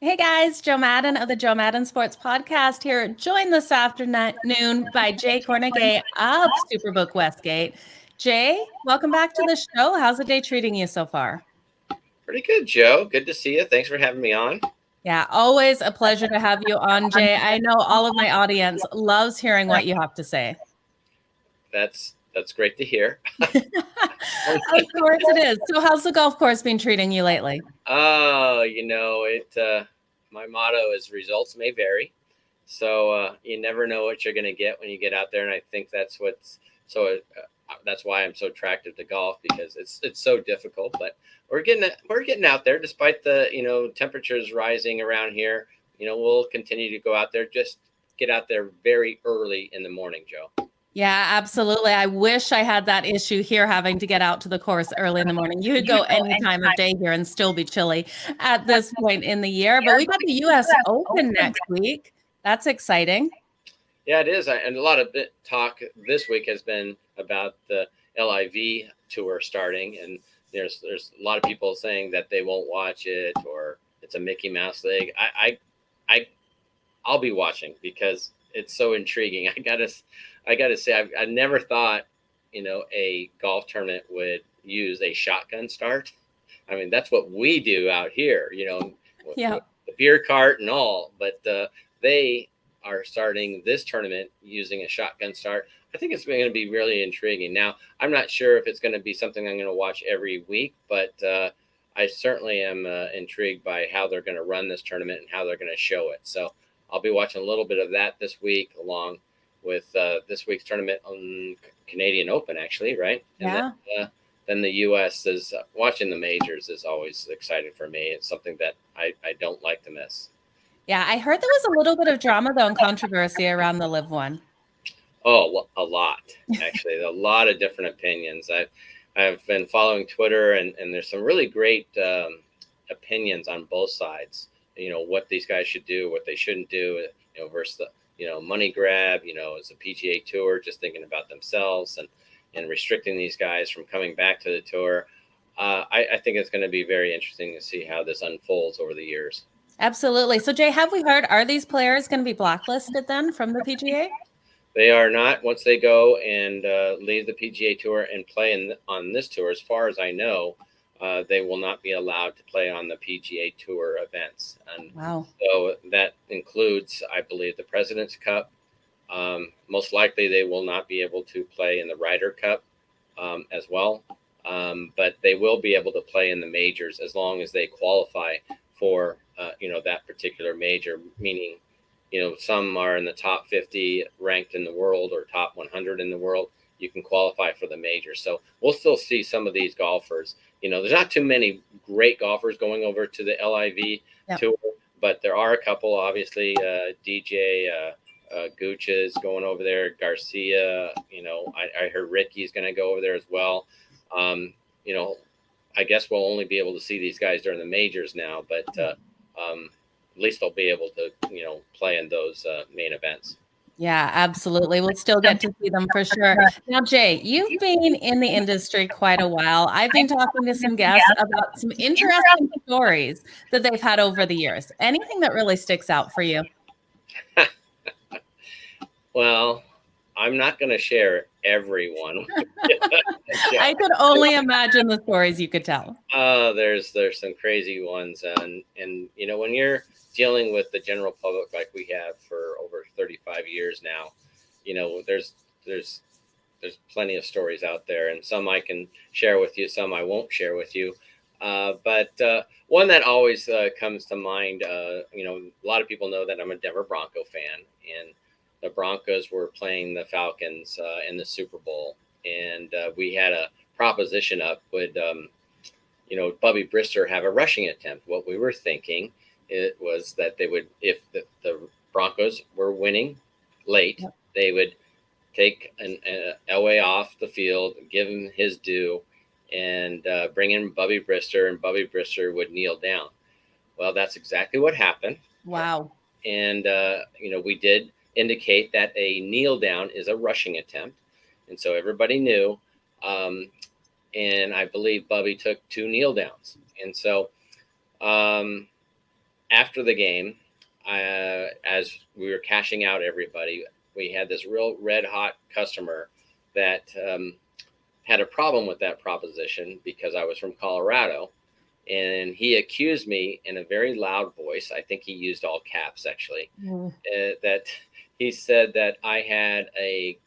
Hey guys, Joe Madden of the Joe Madden Sports Podcast here, joined this afternoon by Jay Kornegay of SuperBook Westgate. Jay, welcome back to the show. How's the day treating you so far? Pretty good, Joe. Good to see you. Thanks for having me on. Yeah, always a pleasure to have you on, Jay. I know all of my audience loves hearing what you have to say. That's great to hear. Of course it is. So how's the golf course been treating you lately? Oh, it. My motto is results may vary, so you never know what you're going to get when you get out there, and I think that's what's so. That's why I'm so attracted to golf because it's so difficult, but we're getting out there despite the temperatures rising around here. We'll continue to go out there. Just get out there very early in the morning, Joe. Yeah, absolutely. I wish I had that issue here having to get out to the course early in the morning. You could go any time of day here and still be chilly at this point in the year. But we got the US Open next week. That's exciting. Yeah, it is. And a lot of talk this week has been about the LIV tour starting, and there's a lot of people saying that they won't watch it or it's a Mickey Mouse league. I'll be watching because it's so intriguing. I gotta say I never thought a golf tournament would use a shotgun start. I mean that's what we do out here. Yeah. The beer cart and all, but they are starting this tournament using a shotgun start. I think it's going to be really intriguing. Now, I'm not sure if it's going to be something I'm going to watch every week, but I certainly am intrigued by how they're going to run this tournament and how they're going to show it. So I'll be watching a little bit of that this week, along with this week's tournament on Canadian Open, actually, right? Yeah. Then the U.S. is watching the majors is always exciting for me. It's something that I don't like to miss. Yeah, I heard there was a little bit of drama though and controversy around the Live one. Oh, well, a lot actually, a lot of different opinions. I've been following Twitter, and there's some really great opinions on both sides. What these guys should do, what they shouldn't do. Versus the money grab. As a PGA Tour just thinking about themselves and restricting these guys from coming back to the tour. I think it's going to be very interesting to see how this unfolds over the years. Absolutely. So Jay, have we heard, are these players going to be blacklisted then from the PGA? They are not. Once they go and leave the PGA Tour and play on this tour, as far as I know, they will not be allowed to play on the PGA Tour events. And Wow. so that includes, I believe, the President's Cup. Most likely, they will not be able to play in the Ryder Cup as well. But they will be able to play in the majors as long as they qualify for that particular major, meaning some are in the top 50 ranked in the world or top 100 in the world. You can qualify for the major. So we'll still see some of these golfers. There's not too many great golfers going over to the LIV tour, but there are a couple, obviously. DJ Gooch is going over there. Garcia, I heard Ricky's going to go over there as well. I guess we'll only be able to see these guys during the majors now, but at least they'll be able to, play in those main events. Yeah, absolutely. We'll still get to see them for sure. Now, Jay, you've been in the industry quite a while. I've been talking to some guests about some interesting stories that they've had over the years. Anything that really sticks out for you? Well, I'm not going to share everyone. I could only imagine the stories you could tell. There's some crazy ones, and when you're dealing with the general public like we have for over 35 years now, there's plenty of stories out there, and some I can share with you, some I won't share with you. But one that always comes to mind, a lot of people know that I'm a Denver Bronco fan, and the Broncos were playing the Falcons in the Super Bowl, and we had a proposition up: would Bubby Brister have a rushing attempt? What we were thinking it was that they would, if the Broncos were winning late, they would take Elway off the field, give him his due, and bring in Bubby Brister, and Bubby Brister would kneel down. Well, that's exactly what happened. Wow. And we did indicate that a kneel down is a rushing attempt, and so everybody knew. And I believe Bubby took 2 kneel downs, and so after the game, as we were cashing out everybody, we had this real red hot customer that had a problem with that proposition because I was from Colorado. And he accused me in a very loud voice. I think he used all caps, actually, that he said that I had a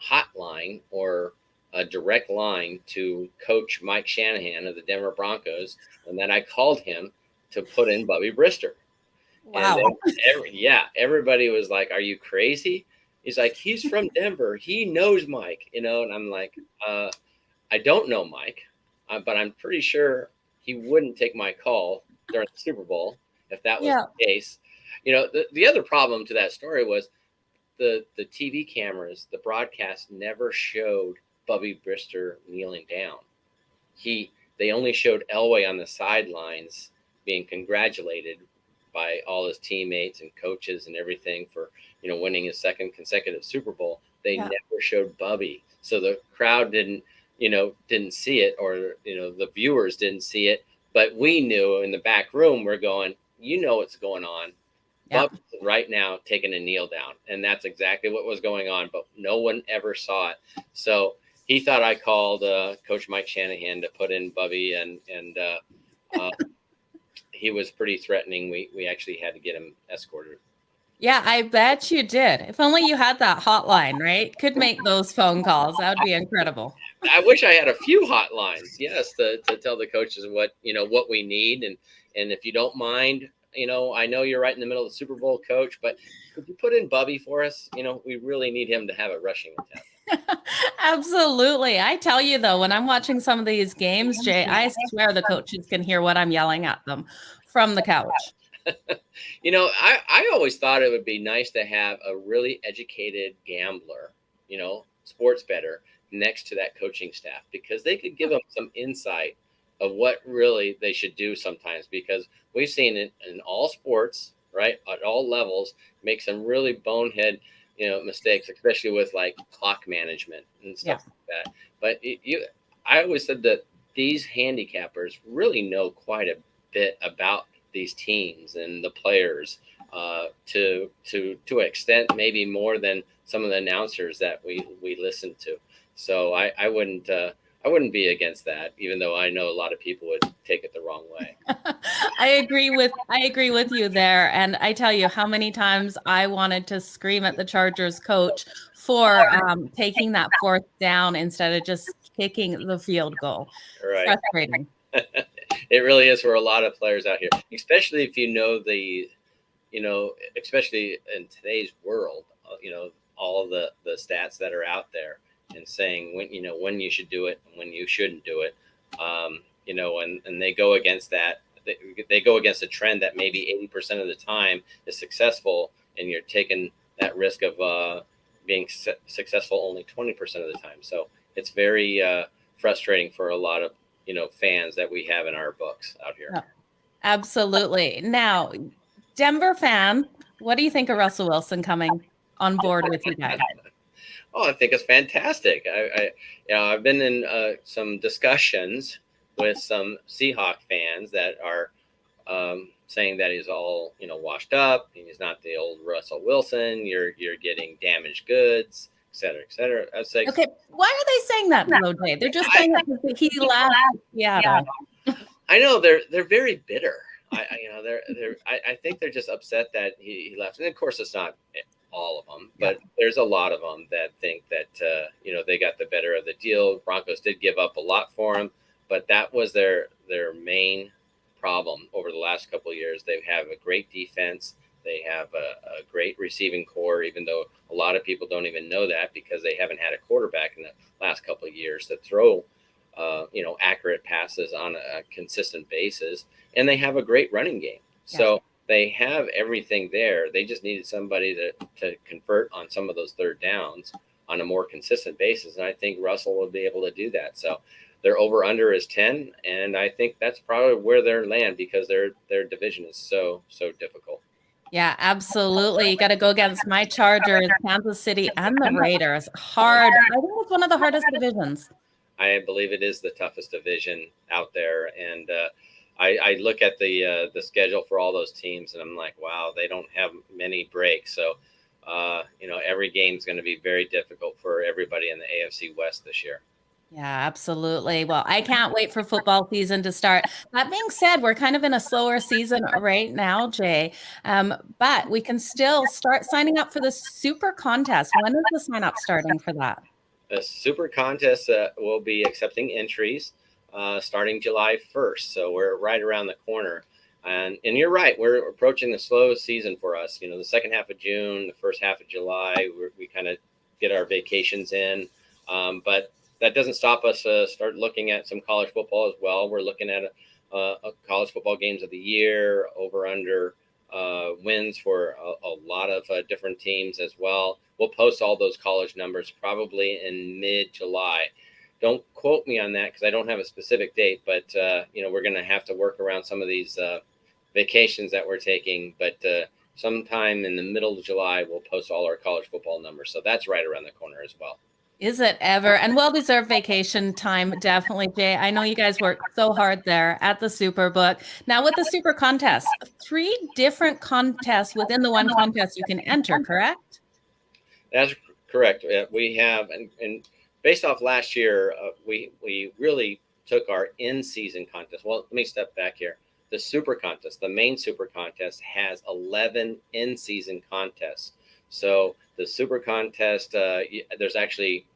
hotline or a direct line to Coach Mike Shanahan of the Denver Broncos, and that I called him to put in Bubby Brister. And Wow. then everybody was like, "Are you crazy?" He's like, "He's from Denver. He knows Mike, you know." And I'm like, "I don't know Mike, but I'm pretty sure he wouldn't take my call during the Super Bowl if that was the case." You know, the other problem to that story was the TV cameras, the broadcast never showed Bubby Brister kneeling down. They only showed Elway on the sidelines being congratulated by all his teammates and coaches and everything for, you know, winning his second consecutive Super Bowl. They never showed Bubby. So the crowd didn't see it, or, you know, the viewers didn't see it, but we knew in the back room, we're going, you know, what's going on. Bubby's right now taking a kneel down. And that's exactly what was going on, but no one ever saw it. So he thought I called Coach Mike Shanahan to put in Bubby, and he was pretty threatening. We actually had to get him escorted. Yeah, I bet you did. If only you had that hotline, right? Could make those phone calls. That would be incredible. I wish I had a few hotlines, yes, to tell the coaches what we need. And if you don't mind, you know, I know you're right in the middle of the Super Bowl, Coach, but could you put in Bubby for us? You know, we really need him to have a rushing attack. Absolutely. I tell you, though, when I'm watching some of these games, Jay, I swear the coaches can hear what I'm yelling at them from the couch. You know, I always thought it would be nice to have a really educated gambler, you know, sports bettor next to that coaching staff, because they could give them some insight of what really they should do sometimes, because we've seen it in all sports, right, at all levels, make some really bonehead, you know, mistakes, especially with like clock management and stuff like that. But I always said that these handicappers really know quite a bit about these teams and the players, to an extent maybe more than some of the announcers that we listen to. So I wouldn't be against that, even though I know a lot of people would take it the wrong way. I agree with you there. And I tell you how many times I wanted to scream at the Chargers coach for taking that fourth down instead of just kicking the field goal. Right. Frustrating. It really is for a lot of players out here, especially if you know especially in today's world, you know, all of the stats that are out there, and saying when you should do it and when you shouldn't do it. You know, and they go against that. They go against a trend that maybe 80% of the time is successful, and you're taking that risk of being successful only 20% of the time. So it's very frustrating for a lot of, you know, fans that we have in our books out here. Yeah, absolutely. Now, Denver fan, what do you think of Russell Wilson coming on board with you guys? Oh, I think it's fantastic. I've been in some discussions with some Seahawk fans that are saying that he's all, you know, washed up. He's not the old Russell Wilson. You're getting damaged goods, et cetera, et cetera. I was like, okay, why are they saying that, though, Jay? They're just saying that because he left Seattle. I know they're very bitter. I think they're just upset that he left, and of course it's not all of them, but there's a lot of them that think that you know, they got the better of the deal. Broncos did give up a lot for him, but that was their main problem over the last couple of years. They have a great defense. They have a great receiving core, even though a lot of people don't even know that, because they haven't had a quarterback in the last couple of years to throw you know, accurate passes on a consistent basis. And they have a great running game. So they have everything there. They just needed somebody to convert on some of those third downs on a more consistent basis. And I think Russell will be able to do that. So their over under is 10. And I think that's probably where they're land, because their division is so difficult. Yeah, absolutely. You got to go against my Chargers, Kansas City, and the Raiders. Hard. I think it's one of the hardest divisions. I believe it is the toughest division out there. And I look at the schedule for all those teams, and I'm like, wow, they don't have many breaks. So, every game is going to be very difficult for everybody in the AFC West this year. Yeah, absolutely. Well, I can't wait for football season to start. That being said, we're kind of in a slower season right now, Jay. But we can still start signing up for the Super Contest. When is the sign up starting for that? The Super Contest will be accepting entries starting July 1st. So we're right around the corner. And you're right, we're approaching the slow season for us. The second half of June, the first half of July, we kind of get our vacations in. But that doesn't stop us start looking at some college football as well. We're looking at college football games of the year, over under wins for a lot of different teams as well. We'll post all those college numbers probably in mid-July. Don't quote me on that because I don't have a specific date, but we're going to have to work around some of these vacations that we're taking. But sometime in the middle of July, we'll post all our college football numbers. So that's right around the corner as well. Is it ever? And well-deserved vacation time, definitely, Jay. I know you guys work so hard there at the SuperBook. Now, with the Super Contest, 3 different contests within the one contest you can enter, correct? That's correct. We have, and based off last year, we really took our in-season contest. Well, let me step back here. The Super Contest, the main Super Contest, has 11 in-season contests. So the Super Contest, there's actually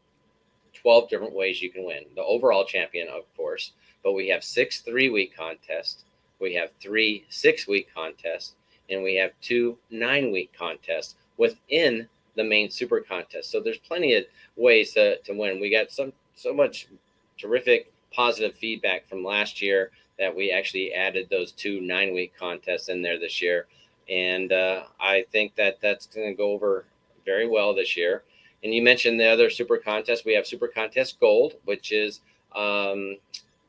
12 different ways you can win. The overall champion, of course, but we have 6 3-week contests. We have 3 6-week contests, and we have 2 9-week contests within the main Super Contest. So there's plenty of ways to win. We got so much terrific positive feedback from last year that we actually added those 2 9-week contests in there this year. And I think that's going to go over very well this year. And you mentioned the other Super Contest. We have Super Contest Gold, which is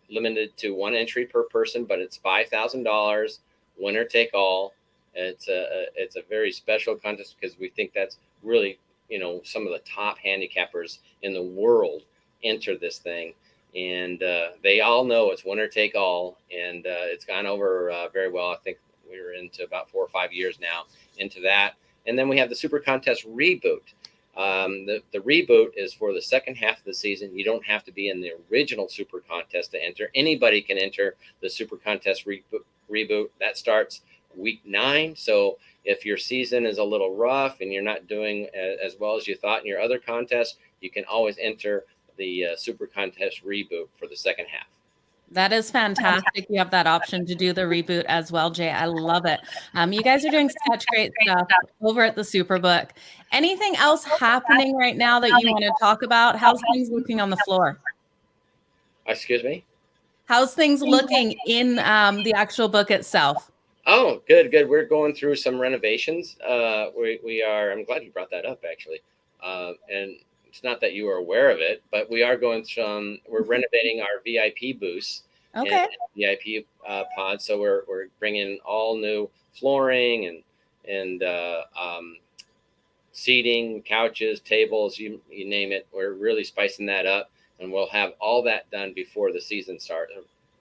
limited to 1 entry per person, but it's $5,000, winner take all. It's a very special contest because we think that's really, some of the top handicappers in the world enter this thing. And they all know it's winner take all, and it's gone over very well. I think we're into about 4 or 5 years now into that. And then we have the Super Contest Reboot. The reboot is for the second half of the season. You don't have to be in the original Super Contest to enter. Anybody can enter the Super Contest Reboot. That starts week 9. So if your season is a little rough and you're not doing as well as you thought in your other contests, you can always enter the Super Contest Reboot for the second half. That is fantastic. You have that option to do the reboot as well, Jay. I love it. You guys are doing such great stuff over at the SuperBook. Anything else happening right now that you want to talk about? How's things looking on the floor? Excuse me? How's things looking in the actual book itself? Oh, good. We're going through some renovations. We are, I'm glad you brought that up, actually. And it's not that you are aware of it, but we are we're renovating our VIP booths. Okay. And VIP pods. So we're bringing all new flooring and seating, couches, tables, you name it. We're really spicing that up, and we'll have all that done before the season starts,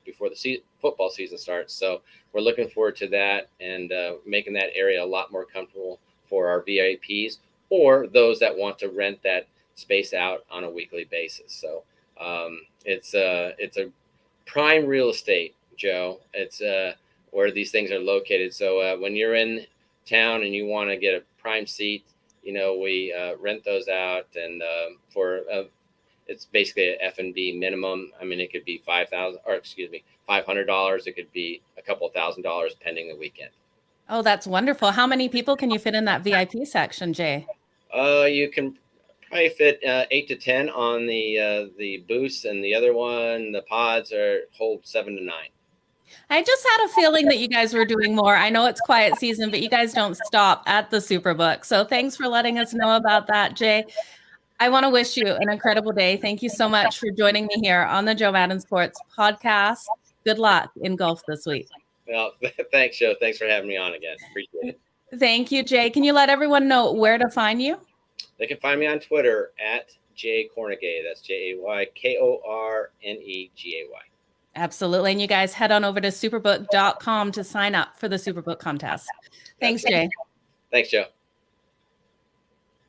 before the football season starts. So we're looking forward to that and making that area a lot more comfortable for our VIPs or those that want to rent that space out on a weekly basis. So it's a prime real estate, Joe. It's where these things are located. So when you're in town and you want to get a prime seat, we rent those out, and for it's basically an F&B minimum. I mean, it could be $500. It could be a couple $1,000 pending the weekend. Oh, that's wonderful. How many people can you fit in that VIP section, Jay? You can probably fit 8 to 10 on the booths, and the other one, the pods, hold 7 to 9. I just had a feeling that you guys were doing more. I know it's quiet season, but you guys don't stop at the SuperBook. So thanks for letting us know about that, Jay. I want to wish you an incredible day. Thank you so much for joining me here on the Joe Madden Sports podcast. Good luck in golf this week. Well, thanks, Joe. Thanks for having me on again. Appreciate it. Thank you, Jay. Can you let everyone know where to find you? They can find me on Twitter at Jay Kornegay. That's Jaykornegay. Absolutely. And you guys head on over to superbook.com to sign up for the SuperBook contest. Thanks, Jay. Thanks, Joe.